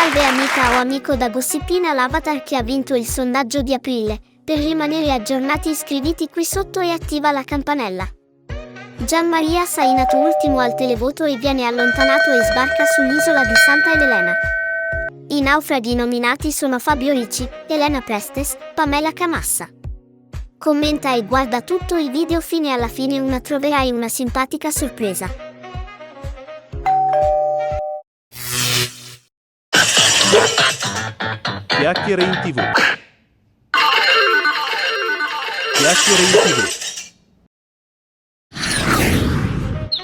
Salve amica o amico da Gossipina, l'avatar che ha vinto il sondaggio di aprile. Per rimanere aggiornati iscriviti qui sotto e attiva la campanella. Gianmaria Sainato ultimo al televoto e viene allontanato e sbarca sull'isola di Santa Elena. I naufraghi nominati sono Fabio Ricci, Elena Prestes, Pamela Camassa. Commenta e guarda tutto il video fino alla fine, troverai una simpatica sorpresa. Chiacchiere in TV. Chiacchiere in TV.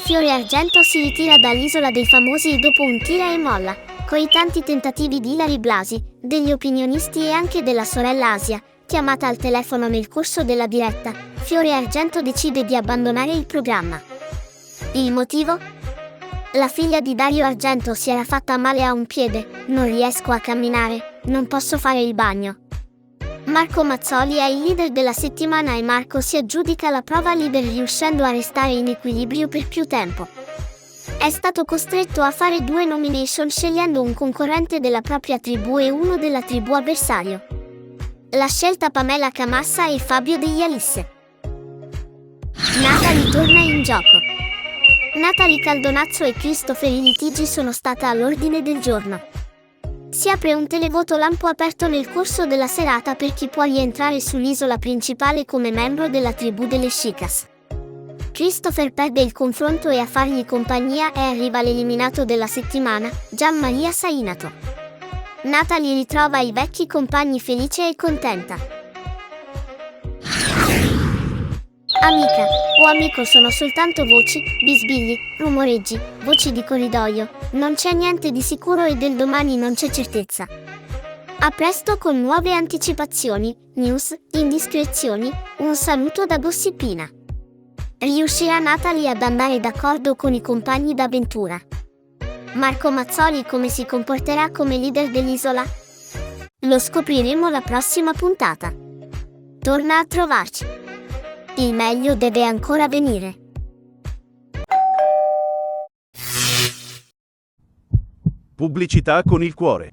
Fiore Argento si ritira dall'Isola dei Famosi dopo un tira e molla. Coi tanti tentativi di Ilary Blasi, degli opinionisti e anche della sorella Asia, chiamata al telefono nel corso della diretta, Fiore Argento decide di abbandonare il programma. Il motivo? La figlia di Dario Argento si era fatta male a un piede, non riesco a camminare, non posso fare il bagno. Marco Mazzoli è il leader della settimana e Marco si aggiudica la prova leader riuscendo a restare in equilibrio per più tempo. È stato costretto a fare 2 nomination scegliendo un concorrente della propria tribù e uno della tribù avversario. La scelta Pamela Camassa e Fabio Degli Alisse. Natalie torna in gioco. Natalie Caldonazzo e Christopher, i litigi sono stati all'ordine del giorno. Si apre un televoto lampo aperto nel corso della serata per chi può rientrare sull'isola principale come membro della tribù delle Chicas. Christopher perde il confronto e a fargli compagnia arriva l'eliminato della settimana, Gianmaria Sainato. Natalie ritrova i vecchi compagni felice e contenta. Amica o amico sono soltanto voci, bisbigli, rumoreggi, voci di corridoio, non c'è niente di sicuro e del domani non c'è certezza. A presto con nuove anticipazioni, news, indiscrezioni, un saluto da Gossipina. Riuscirà Natalie ad andare d'accordo con i compagni d'avventura? Marco Mazzoli come si comporterà come leader dell'isola? Lo scopriremo la prossima puntata. Torna a trovarci. Il meglio deve ancora venire. Pubblicità con il cuore.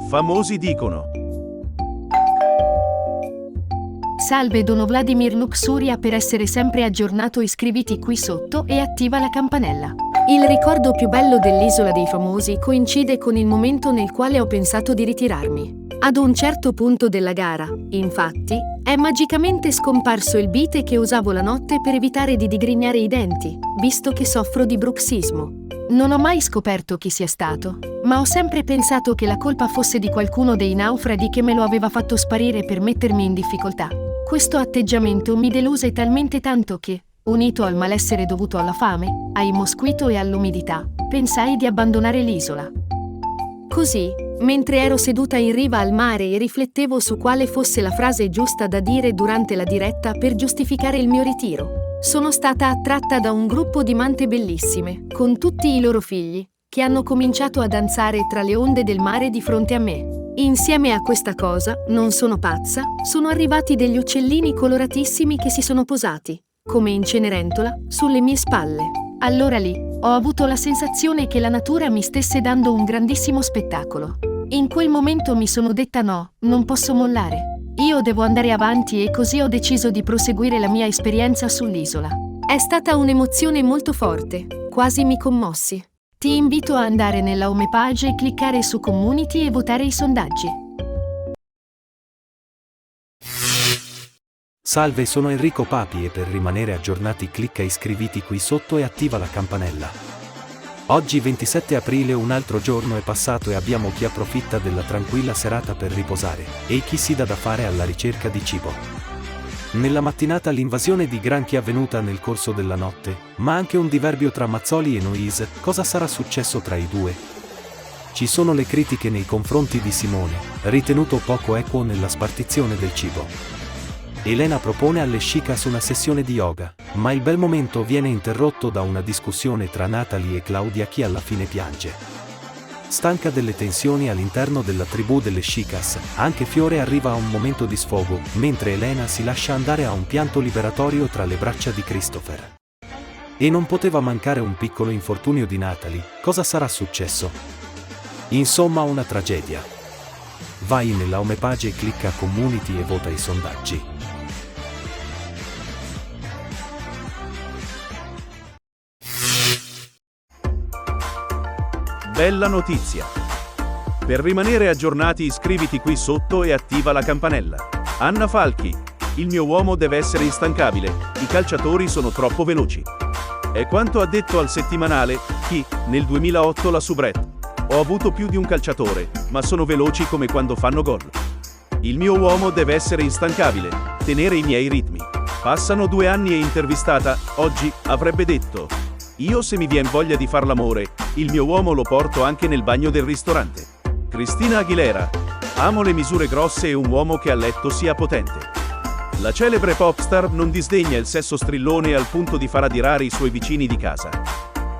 Famosi dicono. Salve Dono Vladimir Luxuria, per essere sempre aggiornato iscriviti qui sotto e attiva la campanella. Il ricordo più bello dell'Isola dei Famosi coincide con il momento nel quale ho pensato di ritirarmi. Ad un certo punto della gara, infatti, è magicamente scomparso il bite che usavo la notte per evitare di digrignare i denti, visto che soffro di bruxismo. Non ho mai scoperto chi sia stato, ma ho sempre pensato che la colpa fosse di qualcuno dei naufraghi che me lo aveva fatto sparire per mettermi in difficoltà. Questo atteggiamento mi deluse talmente tanto che, unito al malessere dovuto alla fame, ai mosquito e all'umidità, pensai di abbandonare l'isola. Così, mentre ero seduta in riva al mare e riflettevo su quale fosse la frase giusta da dire durante la diretta per giustificare il mio ritiro, sono stata attratta da un gruppo di mante bellissime, con tutti i loro figli, che hanno cominciato a danzare tra le onde del mare di fronte a me. Insieme a questa cosa, non sono pazza, sono arrivati degli uccellini coloratissimi che si sono posati, come in Cenerentola, sulle mie spalle. Allora lì, ho avuto la sensazione che la natura mi stesse dando un grandissimo spettacolo. In quel momento mi sono detta no, non posso mollare. Io devo andare avanti e così ho deciso di proseguire la mia esperienza sull'isola. È stata un'emozione molto forte, quasi mi commossi. Ti invito a andare nella homepage e cliccare su Community e votare i sondaggi. Salve, sono Enrico Papi e per rimanere aggiornati clicca iscriviti qui sotto e attiva la campanella. Oggi 27 aprile un altro giorno è passato e abbiamo chi approfitta della tranquilla serata per riposare, e chi si dà da fare alla ricerca di cibo. Nella mattinata l'invasione di granchi è avvenuta nel corso della notte, ma anche un diverbio tra Mazzoli e Noise. Cosa sarà successo tra i due? Ci sono le critiche nei confronti di Simone, ritenuto poco equo nella spartizione del cibo. Elena propone alle Chicas una sessione di yoga, ma il bel momento viene interrotto da una discussione tra Natalie e Claudia, che alla fine piange. Stanca delle tensioni all'interno della tribù delle Chicas, anche Fiore arriva a un momento di sfogo, mentre Elena si lascia andare a un pianto liberatorio tra le braccia di Christopher. E non poteva mancare un piccolo infortunio di Natalie. Cosa sarà successo? Insomma, una tragedia. Vai nella homepage e clicca Community e vota i sondaggi. Bella notizia! Per rimanere aggiornati iscriviti qui sotto e attiva la campanella. Anna Falchi. Il mio uomo deve essere instancabile, i calciatori sono troppo veloci. È quanto ha detto al settimanale Chi, nel 2008 la Soubrette. Ho avuto più di un calciatore, ma sono veloci come quando fanno gol. Il mio uomo deve essere instancabile, tenere i miei ritmi. Passano 2 anni e intervistata, oggi, avrebbe detto: io se mi vien voglia di far l'amore, il mio uomo lo porto anche nel bagno del ristorante. Cristina Aguilera. Amo le misure grosse e un uomo che a letto sia potente. La celebre popstar non disdegna il sesso strillone al punto di far adirare i suoi vicini di casa.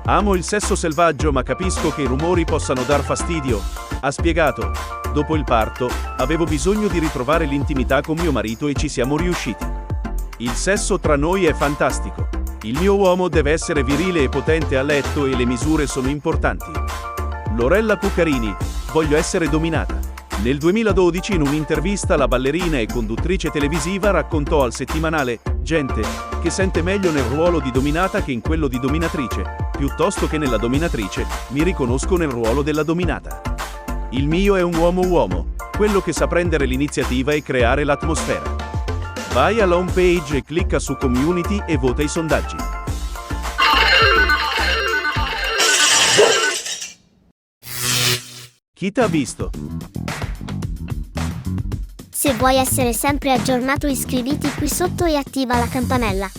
Amo il sesso selvaggio, ma capisco che i rumori possano dar fastidio, ha spiegato. Dopo il parto, avevo bisogno di ritrovare l'intimità con mio marito e ci siamo riusciti. Il sesso tra noi è fantastico. Il mio uomo deve essere virile e potente a letto e le misure sono importanti. Lorella Cuccarini. Voglio essere dominata. Nel 2012 in un'intervista la ballerina e conduttrice televisiva raccontò al settimanale Gente che sente meglio nel ruolo di dominata che in quello di dominatrice, piuttosto che nella dominatrice, mi riconosco nel ruolo della dominata. Il mio è un uomo, quello che sa prendere l'iniziativa e creare l'atmosfera. Vai alla home page e clicca su Community e vota i sondaggi. Chi t'ha visto? Se vuoi essere sempre aggiornato iscriviti qui sotto e attiva la campanella.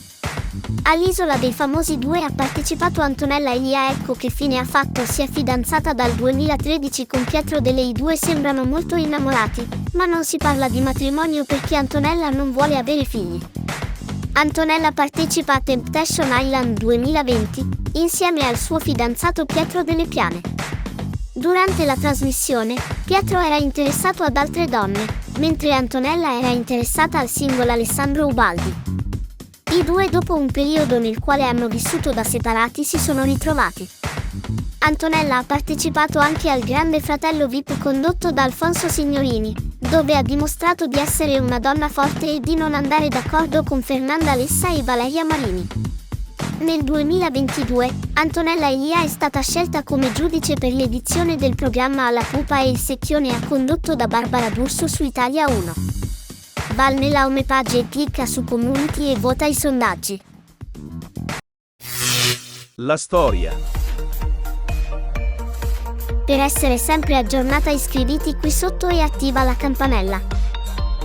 All'Isola dei Famosi 2 ha partecipato Antonella Elia. Ecco che fine ha fatto. Si è fidanzata dal 2013 con Pietro De Lei. I due sembrano molto innamorati, ma non si parla di matrimonio perché Antonella non vuole avere figli. Antonella partecipa a Temptation Island 2020 insieme al suo fidanzato Pietro Delle Piane. Durante la trasmissione, Pietro era interessato ad altre donne, mentre Antonella era interessata al singolo Alessandro Ubaldi. I due, dopo un periodo nel quale hanno vissuto da separati, si sono ritrovati. Antonella ha partecipato anche al Grande Fratello VIP condotto da Alfonso Signorini, dove ha dimostrato di essere una donna forte e di non andare d'accordo con Fernanda Lessa e Valeria Marini. Nel 2022, Antonella Elia è stata scelta come giudice per l'edizione del programma Alla Pupa e il secchione condotto da Barbara D'Urso su Italia 1. Va nella homepage e clicca su Community e vota i sondaggi. La storia. Per essere sempre aggiornata iscriviti qui sotto e attiva la campanella.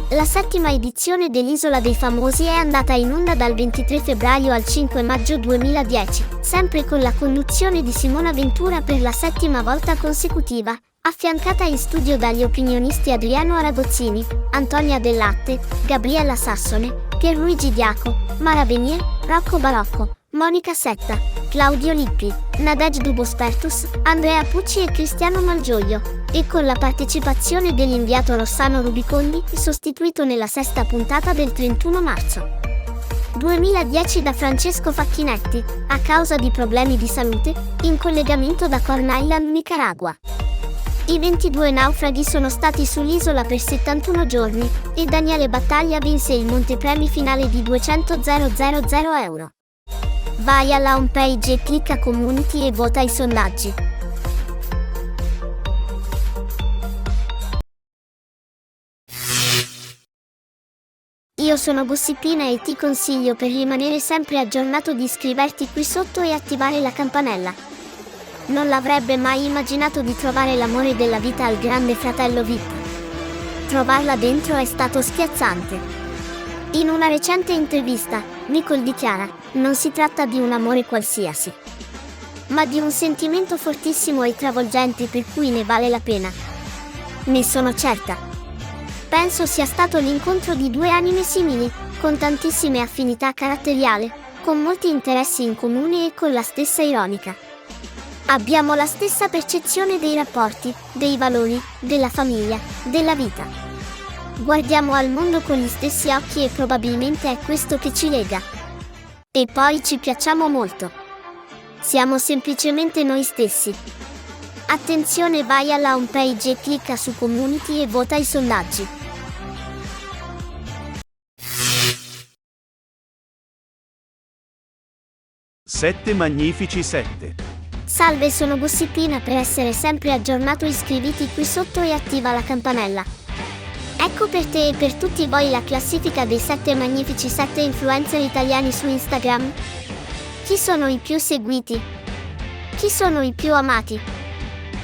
La 7ª edizione dell'Isola dei Famosi è andata in onda dal 23 febbraio al 5 maggio 2010, sempre con la conduzione di Simona Ventura per la 7ª volta consecutiva, affiancata in studio dagli opinionisti Adriano Aragozzini, Antonia Dell'Atte, Gabriella Sassone, Pierluigi Diaco, Mara Venier, Rocco Barocco, Monica Setta, Claudio Lippi, Nadege Dubospertus, Andrea Pucci e Cristiano Malgioglio, e con la partecipazione dell'inviato Rossano Rubicondi, sostituito nella 6ª puntata del 31 marzo 2010 da Francesco Facchinetti, a causa di problemi di salute, in collegamento da Corn Island, Nicaragua. I 22 naufraghi sono stati sull'isola per 71 giorni, e Daniele Battaglia vinse il montepremi finale di 200.000 euro. Vai alla homepage e clicca Community e vota i sondaggi. Io sono Gossipina e ti consiglio, per rimanere sempre aggiornato, di iscriverti qui sotto e attivare la campanella. Non l'avrebbe mai immaginato di trovare l'amore della vita al Grande Fratello VIP. Trovarla dentro è stato spiazzante. In una recente intervista, Nicole dichiara: non si tratta di un amore qualsiasi, ma di un sentimento fortissimo e travolgente per cui ne vale la pena. Ne sono certa. Penso sia stato l'incontro di due anime simili, con tantissime affinità caratteriali, con molti interessi in comune e con la stessa ironica. Abbiamo la stessa percezione dei rapporti, dei valori, della famiglia, della vita. Guardiamo al mondo con gli stessi occhi e probabilmente è questo che ci lega. E poi ci piacciamo molto. Siamo semplicemente noi stessi. Attenzione, vai alla homepage e clicca su Community e vota i sondaggi. Sette magnifici 7. Salve, sono Gossipina. Per essere sempre aggiornato iscriviti qui sotto e attiva la campanella. Ecco per te e per tutti voi la classifica dei 7 magnifici 7 influencer italiani su Instagram. Chi sono i più seguiti? Chi sono i più amati?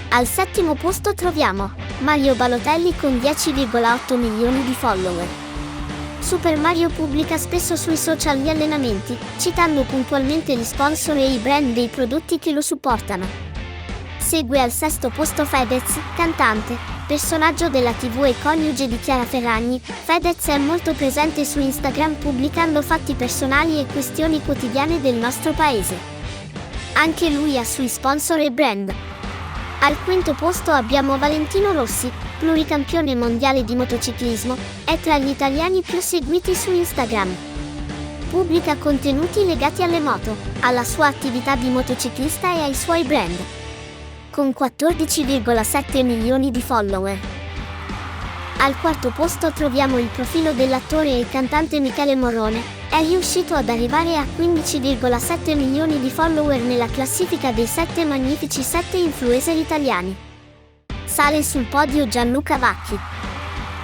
Al 7° posto troviamo Mario Balotelli con 10,8 milioni di follower. Super Mario pubblica spesso sui social gli allenamenti, citando puntualmente gli sponsor e i brand dei prodotti che lo supportano. Segue al 6° posto Fedez, cantante, personaggio della TV e coniuge di Chiara Ferragni. Fedez è molto presente su Instagram pubblicando fatti personali e questioni quotidiane del nostro paese. Anche lui ha sui sponsor e brand. Al 5° posto abbiamo Valentino Rossi, pluricampione mondiale di motociclismo, è tra gli italiani più seguiti su Instagram. Pubblica contenuti legati alle moto, alla sua attività di motociclista e ai suoi brand. Con 14,7 milioni di follower. Al 4° posto troviamo il profilo dell'attore e cantante Michele Morrone, è riuscito ad arrivare a 15,7 milioni di follower nella classifica dei 7 magnifici 7 influencer italiani. Sale sul podio Gianluca Vacchi.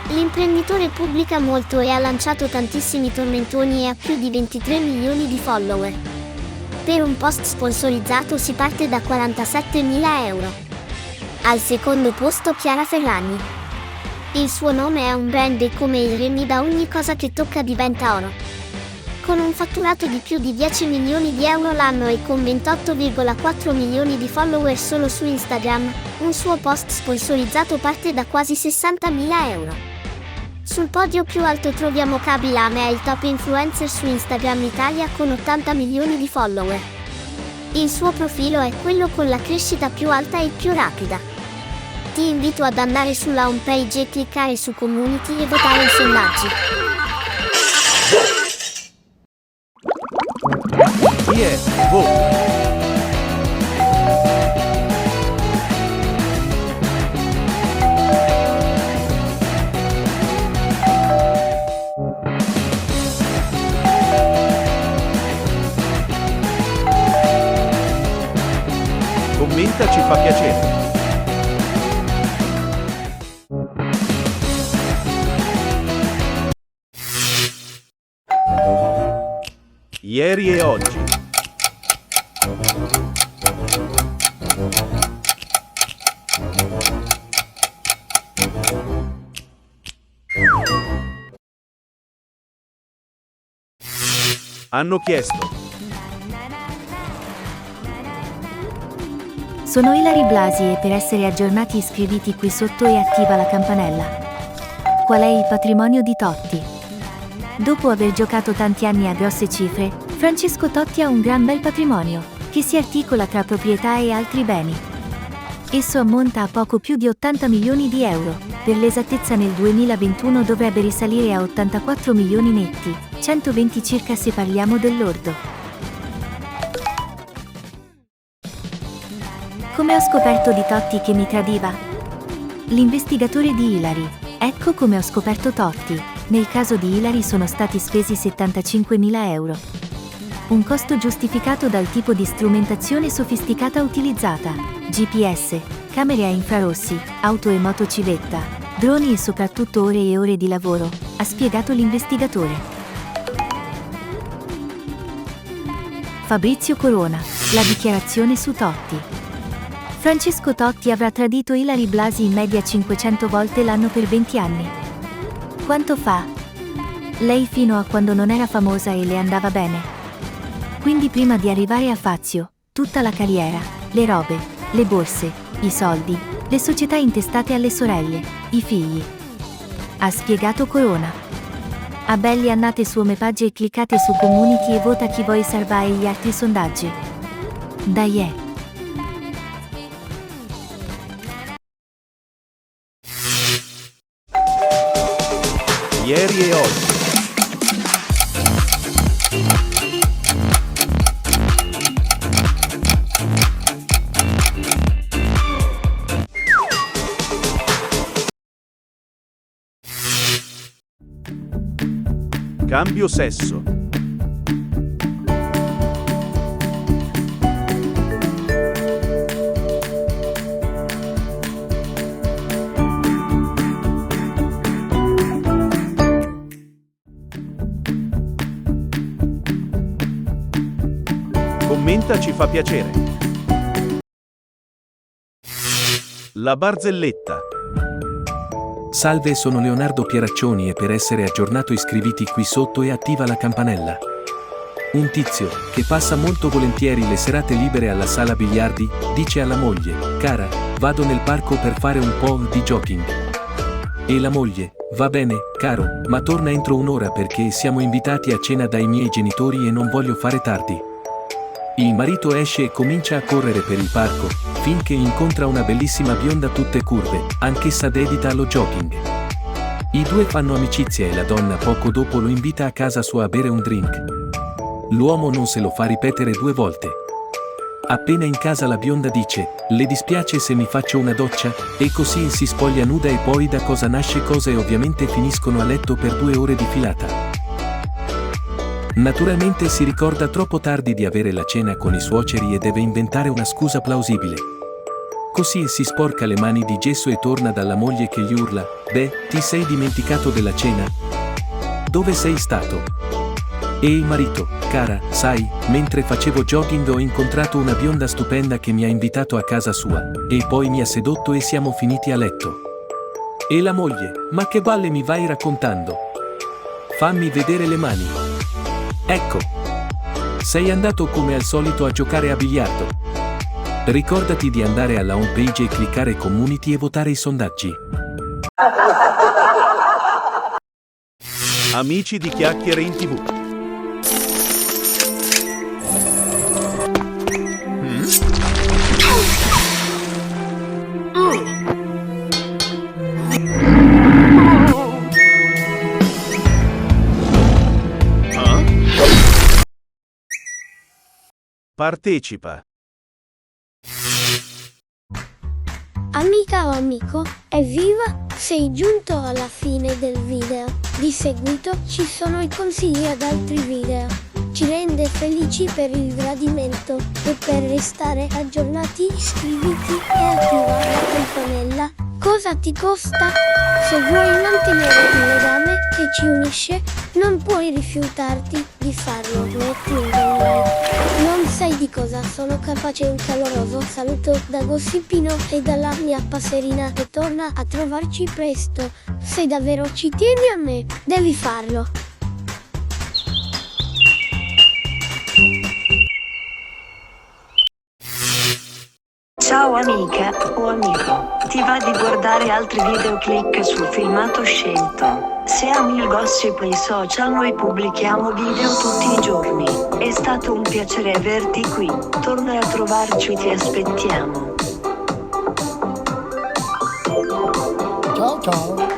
L'imprenditore pubblica molto e ha lanciato tantissimi tormentoni e ha più di 23 milioni di follower. Per un post sponsorizzato si parte da 47.000 euro. Al 2° posto Chiara Ferragni. Il suo nome è un brand e come il Remy da ogni cosa che tocca diventa oro. Con un fatturato di più di 10 milioni di euro l'anno e con 28,4 milioni di follower solo su Instagram, un suo post sponsorizzato parte da quasi 60.000 euro. Sul podio più alto troviamo Kaby Lame, è il top influencer su Instagram Italia con 80 milioni di follower. Il suo profilo è quello con la crescita più alta e più rapida. Ti invito ad andare sulla homepage e cliccare su Community e votare i sondaggi. Chi è? Vota! Commenta, ci fa piacere. Ieri e oggi. Hanno chiesto. Sono Ilary Blasi e per essere aggiornati iscriviti qui sotto e attiva la campanella. Qual è il patrimonio di Totti? Dopo aver giocato tanti anni a grosse cifre, Francesco Totti ha un gran bel patrimonio, che si articola tra proprietà e altri beni. Esso ammonta a poco più di 80 milioni di euro, per l'esattezza nel 2021 dovrebbe risalire a 84 milioni netti, 120 circa se parliamo del lordo. Come ho scoperto di Totti che mi tradiva? L'investigatore di Ilary. Ecco come ho scoperto Totti. Nel caso di Ilary sono stati spesi 75.000 euro. Un costo giustificato dal tipo di strumentazione sofisticata utilizzata: GPS, camere a infrarossi, auto e motocicletta, droni e soprattutto ore e ore di lavoro, ha spiegato l'investigatore. Fabrizio Corona. La dichiarazione su Totti. Francesco Totti avrà tradito Ilary Blasi in media 500 volte l'anno per 20 anni. Quanto fa? Lei fino a quando non era famosa e le andava bene. Quindi prima di arrivare a Fazio, tutta la carriera, le robe, le borse, i soldi, le società intestate alle sorelle, i figli. Ha spiegato Corona. Abbelli andate su home page e cliccate su community e vota chi vuoi salvare gli altri sondaggi. Dai Ieri e oggi. Cambio sesso. Commenta, ci fa piacere. La barzelletta. Salve, sono Leonardo Pieraccioni e per essere aggiornato iscriviti qui sotto e attiva la campanella. Un tizio, che passa molto volentieri le serate libere alla sala biliardi, dice alla moglie: cara, vado nel parco per fare un po' di jogging. E la moglie: va bene, caro, ma torna entro un'ora perché siamo invitati a cena dai miei genitori e non voglio fare tardi. Il marito esce e comincia a correre per il parco, finché incontra una bellissima bionda tutte curve, anch'essa dedita allo jogging. I due fanno amicizia e la donna poco dopo lo invita a casa sua a bere un drink. L'uomo non se lo fa ripetere 2 volte. Appena in casa la bionda dice: le dispiace se mi faccio una doccia? E così si spoglia nuda e poi da cosa nasce cosa e ovviamente finiscono a letto per 2 ore di filata. Naturalmente si ricorda troppo tardi di avere la cena con i suoceri e deve inventare una scusa plausibile. Così si sporca le mani di gesso e torna dalla moglie che gli urla: beh, ti sei dimenticato della cena? Dove sei stato? E il marito: cara, sai, mentre facevo jogging ho incontrato una bionda stupenda che mi ha invitato a casa sua, e poi mi ha sedotto e siamo finiti a letto. E la moglie: ma che balle mi vai raccontando? Fammi vedere le mani. Ecco. Sei andato come al solito a giocare a biliardo. Ricordati di andare alla home page e cliccare community e votare i sondaggi. Amici di Chiacchiere in TV. Partecipa. Amica o amico, evviva! Sei giunto alla fine del video. Di seguito ci sono i consigli ad altri video. Ci rende felici per il gradimento e per restare aggiornati iscriviti e attiva la campanella. Cosa ti costa? Se vuoi mantenere il legame che ci unisce, non puoi rifiutarti di farlo. Metti un bel like. Non sai di cosa sono capace. Un caloroso saluto da Gossipino e dalla mia passerina che torna a trovarci presto. Se davvero ci tieni a me, devi farlo. Ciao amica o amico, ti va di guardare altri video? Clicca sul filmato scelto. Se ami il gossip e i social, noi pubblichiamo video tutti i giorni. È stato un piacere averti qui, torna a trovarci, ti aspettiamo. Ciao ciao.